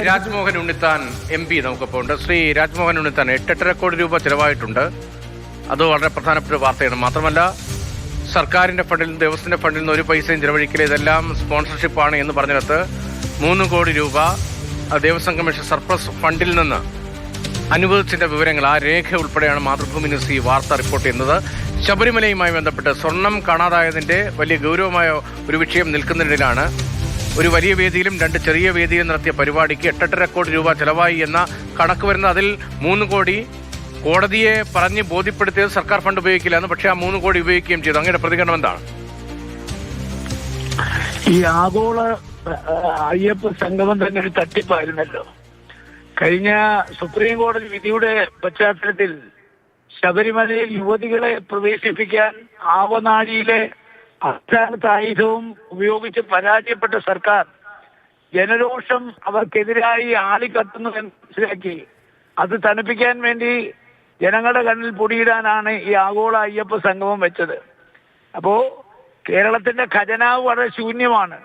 Rajmohan Unnithan MP നമുക്കിപ്പോൾ ഉണ്ട്. ശ്രീ രാജ്മോഹൻ ഉണ്ണിത്താൻ 8.5 കോടി രൂപ ചിലവായിട്ടുണ്ട്. അത് വളരെ പ്രധാനപ്പെട്ട വാർത്തയാണ്. മാത്രമല്ല സർക്കാരിന്റെ ഫണ്ടിൽ നിന്ന് ദേവസ്വത്തിന്റെ ഫണ്ടിൽ നിന്ന് ഒരു പൈസയും ചിലവഴിക്കില്ല, ഇതെല്ലാം സ്പോൺസർഷിപ്പാണ് എന്ന് പറഞ്ഞിടത്ത് 3 കോടി രൂപ ദേവസ്വം കമ്മീഷൻ സർപ്ലസ് ഫണ്ടിൽ നിന്ന് അനുവദിച്ചതിന്റെ വിവരങ്ങൾ, ആ രേഖ ഉൾപ്പെടെയാണ് മാതൃഭൂമി ന്യൂസ് ഈ വാർത്ത റിപ്പോർട്ട് ചെയ്യുന്നത്. ശബരിമലയുമായി ബന്ധപ്പെട്ട് സ്വർണം കാണാതായതിന്റെ വലിയ ഗൗരവമായ ഒരു വിഷയം നിൽക്കുന്നതിനിടയിലാണ് ഒരു വലിയ വേദിയിലും 2 ചെറിയ വേദിയിലും നടത്തിയ പരിപാടിക്ക് 8.5 കോടി രൂപ ചെലവായി എന്ന കണക്ക് വരുന്നത്. അതിൽ 3 കോടി കോടതിയെ പറഞ്ഞ് ബോധ്യപ്പെടുത്തിയത് സർക്കാർ ഫണ്ട് ഉപയോഗിക്കില്ല എന്ന്, പക്ഷേ ആ 3 കോടി ഉപയോഗിക്കുകയും ചെയ്തു. അങ്ങനെ പ്രതികരണം എന്താണ്? ഈ ആഗോള അയ്യപ്പ സംഗമം തന്നെ ഒരു തട്ടിപ്പായിരുന്നല്ലോ. കഴിഞ്ഞ സുപ്രീം കോടതി വിധിയുടെ പശ്ചാത്തലത്തിൽ ശബരിമലയിൽ യുവതികളെ പ്രവേശിപ്പിക്കാൻ ആവനാഴിയിലെ അസ്ഥാനത്ത് ആയുധവും ഉപയോഗിച്ച് പരാജയപ്പെട്ട സർക്കാർ ജനരോഷം അവർക്കെതിരായി ആളിക്കത്തുന്നു എന്ന് മനസ്സിലാക്കി അത് തണുപ്പിക്കാൻ വേണ്ടി ജനങ്ങളുടെ കണ്ണിൽ പൊടിയിടാനാണ് ഈ ആഗോള അയ്യപ്പ സംഗമം വെച്ചത്. അപ്പോ കേരളത്തിന്റെ ഖജനാവ് വളരെ ശൂന്യമാണ്.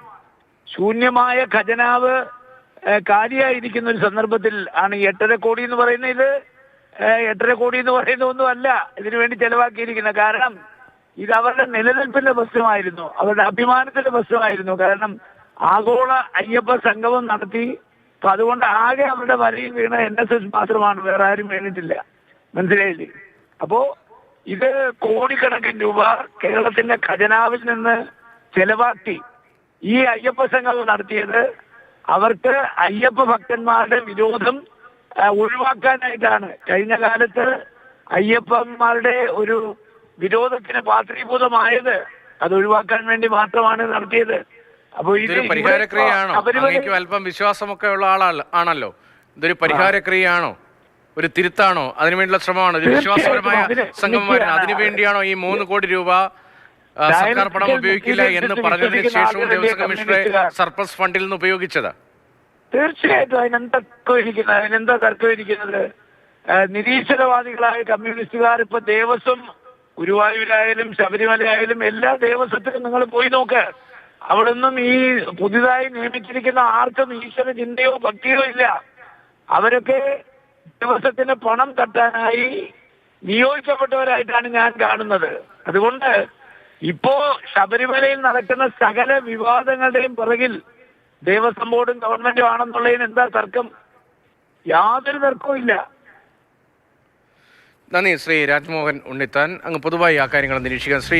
ശൂന്യമായ ഖജനാവ് കാലിയായിരിക്കുന്ന ഒരു സന്ദർഭത്തിൽ ആണ് ഈ 8.5 കോടി എന്ന് പറയുന്നത്. ഇത് 8.5 കോടി എന്ന് പറയുന്ന ഒന്നുമല്ല ഇതിനു വേണ്ടി ചെലവാക്കിയിരിക്കുന്നത്. കാരണം ഇത് അവരുടെ നിലനിൽപ്പിന്റെ പ്രശ്നമായിരുന്നു, അവരുടെ അഭിമാനത്തിന്റെ പ്രശ്നമായിരുന്നു. കാരണം ആഗോള അയ്യപ്പ സംഗമം നടത്തി, അപ്പൊ അതുകൊണ്ട് ആകെ അവരുടെ വരയിൽ വീണ NSS മാത്രമാണ്, വേറെ ആരും വീണിട്ടില്ല. മനസ്സിലായില്ലേ? അപ്പോ ഇത് കോടിക്കണക്കിന് രൂപ കേരളത്തിന്റെ ഖജനാവിൽ നിന്ന് ചെലവാക്കി ഈ അയ്യപ്പ സംഗമം നടത്തിയത് അവർക്ക് അയ്യപ്പ ഭക്തന്മാരുടെ വിരോധം ഒഴിവാക്കാനായിട്ടാണ്. കഴിഞ്ഞ കാലത്ത് അയ്യപ്പന്മാരുടെ ഒരു വിരോധത്തിന് പാത്രീഭൂതമായത് അത് ഒഴിവാക്കാൻ വേണ്ടി മാത്രമാണ് നടത്തിയത്. അപ്പൊ ഇത് പരിഹാരക്രിയയാണോ? അല്പം വിശ്വാസമൊക്കെ ഉള്ള ആണല്ലോ. ഇതൊരു പരിഹാരക്രിയയാണോ, ഒരു തിരുത്താണോ, അതിനുവേണ്ടിയുള്ള ശ്രമമാണോ? ഇത് വിശ്വാസപരമായ സംഗമമാണ്. അതിനുവേണ്ടിയാണോ ഈ 3 കോടി രൂപ സർക്കാർ പണം ഉപയോഗിക്കില്ല എന്ന് പറഞ്ഞതിന് ശേഷവും ദേവസ്വം കമ്മീഷന്റെ സർപ്ലസ് ഫണ്ടിൽ നിന്ന് ഉപയോഗിച്ചത്? തീർച്ചയായിട്ടും അതിനെന്താ തർക്കമിരിക്കുന്നത്? നിരീശ്വരവാദികളായ കമ്മ്യൂണിസ്റ്റുകാർ ഇപ്പൊ ദേവസ്വം ഗുരുവായൂരായാലും ശബരിമലയായാലും എല്ലാ ദേവസ്വത്തിലും നിങ്ങൾ പോയി നോക്ക്. അവിടെ നിന്നും ഈ പുതിയതായി നിയമിച്ചിരിക്കുന്ന ആർക്കും ഈശ്വര ചിന്തയോ ഭക്തിയോ ഇല്ല. അവരൊക്കെ ദേവസ്വത്തിന് പണം തട്ടാനായി നിയോഗിക്കപ്പെട്ടവരായിട്ടാണ് ഞാൻ കാണുന്നത്. അതുകൊണ്ട് ഇപ്പോ ശബരിമലയിൽ നടക്കുന്ന സകല വിവാദങ്ങളുടെയും പിറകിൽ ദേവസ്വം ബോർഡും ഗവൺമെന്റും ആണെന്നുള്ളതിന് എന്താ തർക്കം? യാതൊരു തർക്കവും ഇല്ല. നന്ദി ശ്രീ രാജ്മോഹൻ ഉണ്ണിത്താൻ. അങ്ങ് പൊതുവായി ആ കാര്യങ്ങൾ നിരീക്ഷിക്കാൻ ശ്രീ